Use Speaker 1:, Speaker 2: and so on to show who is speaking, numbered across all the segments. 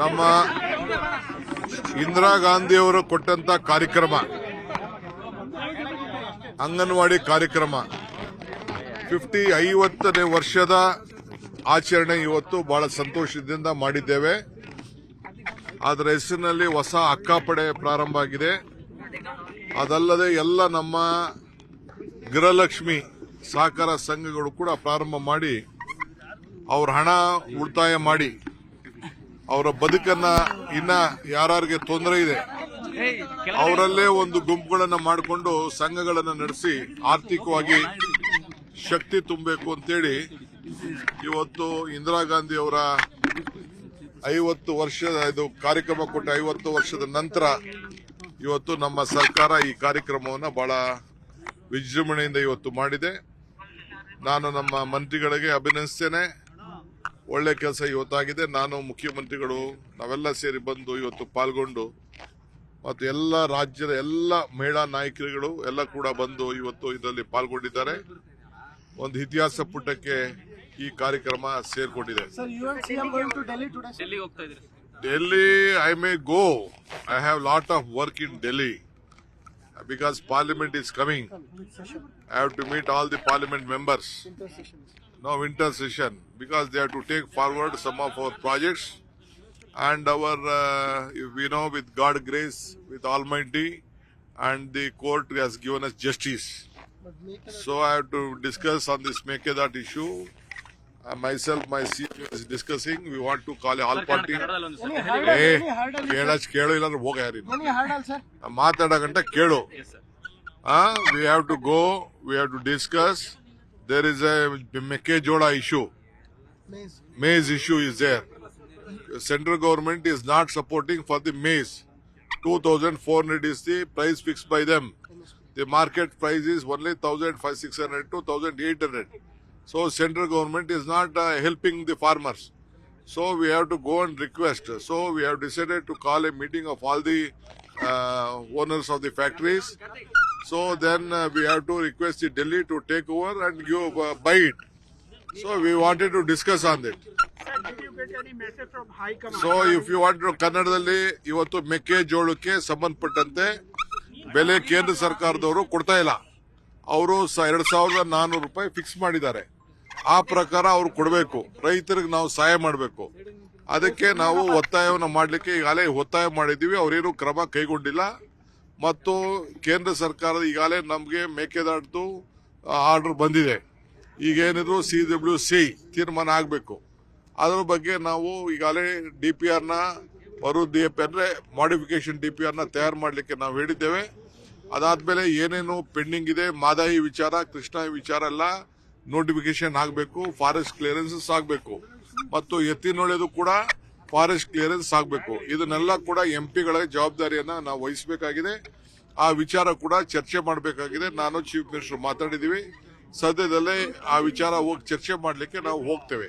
Speaker 1: ನಮ್ಮ ಇಂದಿರಾ ಗಾಂಧಿ ಅವರು ಕೊಟ್ಟಂತ ಕಾರ್ಯಕ್ರಮ, ಅಂಗನವಾಡಿ ಕಾರ್ಯಕ್ರಮ 50ನೇ ವರ್ಷದ ಆಚರಣೆ ಇವತ್ತು ಬಹಳ ಸಂತೋಷದಿಂದ ಮಾಡಿದ್ದೇವೆ. ಅದರ ಹೆಸರಿನಲ್ಲಿ ಹೊಸ ಅಕ್ಕಾಪಡೆ ಪ್ರಾರಂಭ ಆಗಿದೆ. ಅದಲ್ಲದೆ ಎಲ್ಲ ನಮ್ಮ ಗೃಹಲಕ್ಷ್ಮಿ ಸಹಕಾರ ಸಂಘಗಳು ಕೂಡ ಪ್ರಾರಂಭ ಮಾಡಿ ಅವರ ಹಣ ಉಳಿತಾಯ ಮಾಡಿ ಅವರ ಬದುಕನ್ನ ಇನ್ನ ಯಾರಿಗೆ ತೊಂದರೆ ಇದೆ ಅವರಲ್ಲೇ ಒಂದು ಗುಂಪುಗಳನ್ನು ಮಾಡಿಕೊಂಡು ಸಂಘಗಳನ್ನು ನಡೆಸಿ ಆರ್ಥಿಕವಾಗಿ ಶಕ್ತಿ ತುಂಬಬೇಕು ಅಂತೇಳಿ ಇವತ್ತು ಇಂದಿರಾ ಗಾಂಧಿ ಅವರ 50 ವರ್ಷದ ಇದು ಕಾರ್ಯಕ್ರಮ ಕೊಟ್ಟ 50 ವರ್ಷದ ನಂತರ ಇವತ್ತು ನಮ್ಮ ಸರ್ಕಾರ ಈ ಕಾರ್ಯಕ್ರಮವನ್ನು ಬಹಳ ವಿಜೃಂಭಣೆಯಿಂದ ಇವತ್ತು ಮಾಡಿದೆ. ನಾನು ನಮ್ಮ ಮಂತ್ರಿಗಳಿಗೆ ಅಭಿನಂದಿಸ್ತೇನೆ. ಒಳ್ಳೆ ಕೆಲಸ ಇವತ್ತಾಗಿದೆ. ನಾನು ಮುಖ್ಯಮಂತ್ರಿಗಳು ನಾವೆಲ್ಲ ಸೇರಿ ಬಂದು ಇವತ್ತು ಪಾಲ್ಗೊಂಡು ಮತ್ತು ಎಲ್ಲ ರಾಜ್ಯದ ಎಲ್ಲ ಮಹಿಳಾ ನಾಯಕರುಗಳು ಎಲ್ಲ ಕೂಡ ಬಂದು ಇವತ್ತು ಇದರಲ್ಲಿ ಪಾಲ್ಗೊಂಡಿದ್ದಾರೆ. ಒಂದು ಇತಿಹಾಸ ಪುಟಕ್ಕೆ ಈ ಕಾರ್ಯಕ್ರಮ ಸೇರ್ಕೊಂಡಿದೆ. Delhi I may go. I have lot of work in Delhi because parliament is coming. I have to meet all the parliament members. No winter session because they have to take forward some of our projects and our we know with God grace, with Almighty and the court has given us justice. So I have to discuss on this Mekedat issue. Myself, my CEO is discussing. We want to call all party. ಕೇಳು ಇಲ್ಲಾಂದ್ರೆ ಹೋಗ ಯಾರಿಲ್ಲ ಮಾತಾಡಕಂಟ ಕೇಳು. We have to go. We have to discuss. There is a Mekkejoda issue. Maize issue is there. Central government is not supporting for the maize. 2,400 is the price fixed by them. The market price is only 1,500 to 1,800. So central government is not helping the farmers. So we have to go and request. So we have decided to call a meeting of all the owners of the factories. So then we have to request the Delhi to take over and give buy it. So we wanted to discuss on that.
Speaker 2: Sir, did you get any message from High Command?
Speaker 1: So if you want to ಕನ್ನಡದಲ್ಲಿ ಇವತ್ತು ಮೆಕ್ಕೆಜೋಳಕ್ಕೆ ಸಂಬಂಧಪಟ್ಟಂತೆ ಬೆಲೆ ಕೇಂದ್ರ ಸರ್ಕಾರದವರು ಕೊಡ್ತಾ ಇಲ್ಲ. ಅವರು 2,400 ರೂಪಾಯಿ ಫಿಕ್ಸ್ ಮಾಡಿದ್ದಾರೆ. ಆ ಪ್ರಕಾರ ಅವ್ರು ಕೊಡಬೇಕು. ರೈತರಿಗೆ ನಾವು ಸಹಾಯ ಮಾಡಬೇಕು. ಅದಕ್ಕೆ ನಾವು ಒತ್ತಾಯವನ್ನು ಮಾಡಲಿಕ್ಕೆ ಈಗಾಗಲೇ ಒತ್ತಾಯ ಮಾಡಿದ್ದೀವಿ. ಅವರೇನು ಕ್ರಮ ಕೈಗೊಂಡಿಲ್ಲ. ಮತ್ತು ಕೇಂದ್ರ ಸರ್ಕಾರದ ಈಗಾಗಲೇ ನಮಗೆ ಮೇಕೆದಾಟು ಆರ್ಡರ್ ಬಂದಿದೆ. ಈಗೇನಿದ್ರು CWC ತೀರ್ಮಾನ ಆಗಬೇಕು. ಅದರ ಬಗ್ಗೆ ನಾವು ಈಗಾಗಲೇ DPRನ ಅಂದ್ರೆ ಮಾಡಿಫಿಕೇಶನ್ DPRನ ತಯಾರು ಮಾಡಲಿಕ್ಕೆ ನಾವು ಹೇಳಿದ್ದೇವೆ. ಅದಾದ್ಮೇಲೆ ಏನೇನು ಪೆಂಡಿಂಗ್ ಇದೆ, ಮಾದಾಯಿ ವಿಚಾರ, ಕೃಷ್ಣ ವಿಚಾರ ಎಲ್ಲ ನೋಟಿಫಿಕೇಶನ್ ಆಗಬೇಕು. ಫಾರೆಸ್ಟ್ ಕ್ಲಿಯರೆನ್ಸಸ್ ಆಗಬೇಕು ಮತ್ತು ಎತ್ತಿನೊಳೆದು ಕೂಡ ಫಾರೆಸ್ಟ್ ಕ್ಲಿಯರೆನ್ಸ್ ಆಗಬೇಕು. ಇದನ್ನೆಲ್ಲ ಕೂಡ MP ಗಳ ಜವಾಬ್ದಾರಿಯನ್ನ ನಾವು ವಹಿಸಬೇಕಾಗಿದೆ. ಆ ವಿಚಾರ ಕೂಡ ಚರ್ಚೆ ಮಾಡಬೇಕಾಗಿದೆ. ನಾನು ಚೀಫ್ ಮಿನಿಸ್ಟರ್ ಮಾತಾಡಿದೀವಿ. ಸದ್ಯದಲ್ಲೇ ಆ ವಿಚಾರ ಹೋಗಿ ಚರ್ಚೆ ಮಾಡಲಿಕ್ಕೆ ನಾವು ಹೋಗ್ತೇವೆ.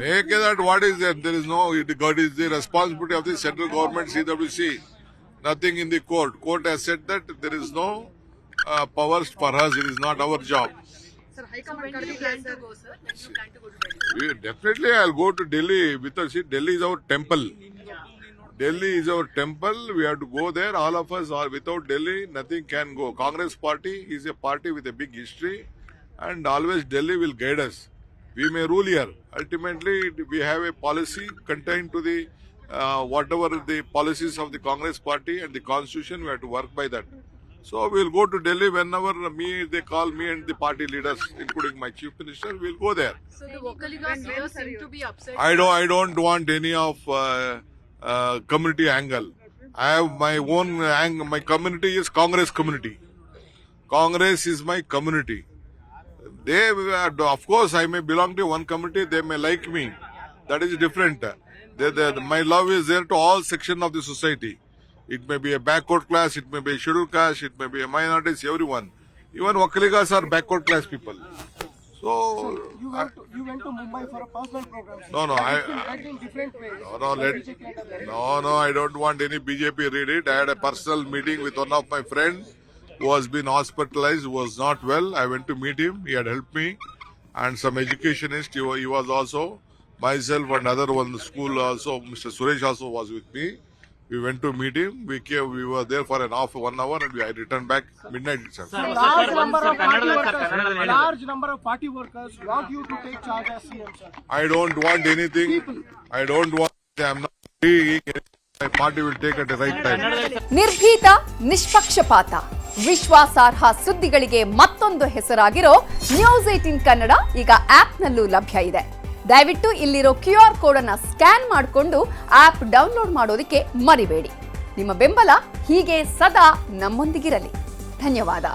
Speaker 1: Mekedat, what is that? There is no, it is the responsibility of the central government, CWC. Nothing in the court. Court has said that there is no powers for us. It is not our job.
Speaker 3: Sir, High Command, when do you plan to go, sir? When do you plan to go to Delhi?
Speaker 1: Definitely, I'll go to Delhi because see, Delhi is our temple. Delhi is our temple. We have to go there. All of us are without Delhi, nothing can go. Congress party is a party with a big history, and always Delhi will guide us. We may rule here. Ultimately, we have a policy contained to the whatever the policies of the Congress party and the constitution. We have to work by that. So we'll go to Delhi whenever they call me and the party leaders, including my chief minister. We'll go there.
Speaker 3: So the Vocaliga leaders seem to be upset.
Speaker 1: I don't want any of community angle. I have my own angle. My community is Congress community. Congress is my community. They, of course, I may belong to one community. They may like me. That is different. My love is there to all sections of the society. It may be a backward class, it may be a scheduled caste, it may be a minorities, everyone. Even Wakaligas are backward class people. So
Speaker 2: You went to Mumbai for a personal program. Sir.
Speaker 1: No,
Speaker 2: In different ways.
Speaker 1: No, I don't want any BJP read it. I had a personal meeting with one of my friends who has been hospitalized, who was not well. I went to meet him. He had helped me. and some educationist. He was also myself and other one school also. Mr. Suresh also was with me. We went to meet him. We were there for an half 1 hour and I returned back midnight itself.
Speaker 2: Large number of party workers want you to take charge as CM, sir.
Speaker 1: I don't want anything. I don't want. I am not free. My party will take at the right time.
Speaker 4: ನಿರ್ಭೀತ, ನಿಷ್ಪಕ್ಷಪಾತ, ವಿಶ್ವಾಸಾರ್ಹ ಸುದ್ದಿಗಳಿಗೆ ಮತ್ತೊಂದು ಹೆಸರಾಗಿರೋ news 18 Kannada ಈಗ ಆಪ್ನಲ್ಲೂ ಲಭ್ಯ ಇದೆ. ದಯವಿಟ್ಟು ಇಲ್ಲಿರೋ QR code ಅನ್ನ scan ಮಾಡಿಕೊಂಡು app download ಮಾಡೋದಕ್ಕೆ ಮರಿಬೇಡಿ. ನಿಮ್ಮ ಬೆಂಬಲ ಹೀಗೆ ಸದಾ ನಮ್ಮೊಂದಿಗಿರಲಿ. ಧನ್ಯವಾದ.